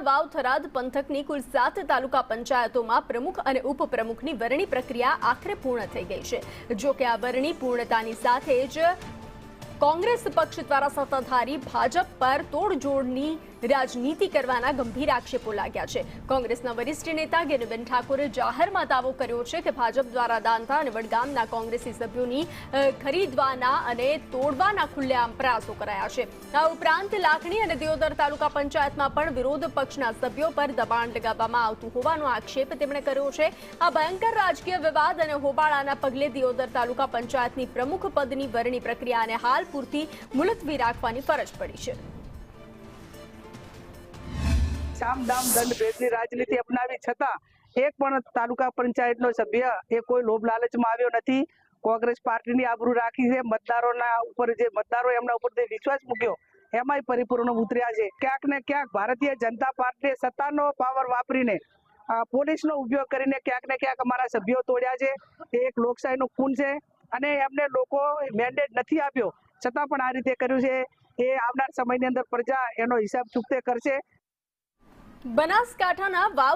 વાવ થરાદ પંથકની કુલ 7 તાલુકા પંચાયતોમાં પ્રમુખ અને ઉપપ્રમુખની વરણી પ્રક્રિયા આખરે પૂર્ણ થઈ ગઈ છે। જો કે આ વરણી પૂર્ણતાની સાથે જ કોંગ્રેસ પક્ષ દ્વારા સત્તાધારી ભાજપ પર તોડજોડની રાજનીતિ કરવાના ગંભીર આક્ષેપો લાગ્યા છે। કોંગ્રેસના વરિષ્ઠ નેતા ગેનુબેન ઠાકોરે જાહેરમાં દાવો કર્યો છે કે ભાજપ દ્વારા દાંતા અને વડગામના કોંગ્રેસી સભ્યોની ખરીદવાના અને તોડવાના ખુલ્લેઆમ પ્રયાસો કરાયા છે। આ ઉપરાંત લાખણી અને દિયોદર તાલુકા પંચાયતમાં પણ વિરોધ પક્ષના સભ્યો પર દબાણ લગાવવામાં આવતું હોવાનો આક્ષેપ તેમણે કર્યો છે। આ ભયંકર રાજકીય વિવાદ અને હોબાળાના પગલે દિયોદર તાલુકા પંચાયતની પ્રમુખ પદની વરણી પ્રક્રિયાને હાલ પૂરતી મુલતવી રાખવાની ફરજ પડી છે। સામ દામ દંડ ભેદની રાજનીતિ અપનાવી છતાં એક પણ તાલુકા પંચાયતનો સભ્ય એ કોઈ લોભ લાલચમાં આવ્યો નથી। કોંગ્રેસ પાર્ટીની આબરૂ રાખી છે। મતદારોના ઉપર જે મતદારો એમના ઉપર જે વિશ્વાસ મૂક્યો એમાંય પરિપૂર્ણ ઉતર્યા છે। ક્યાંક ને ક્યાંક ભારતીય જનતા પાર્ટીએ સત્તાનો પાવર વાપરીને પોલીસનો ઉપયોગ કરીને ક્યાંક ને ક્યાંક અમારા સભ્યો તોડ્યા છે। એ એક લોકશાહીનો ખૂન છે અને એમને લોકો મેન્ડેટ નથી આપ્યો છતાં પણ આ રીતે કર્યું છે। એ આવનાર સમયની અંદર પ્રજા એનો હિસાબ ચૂકતે કરશે। બનાસકાંઠાના વાવ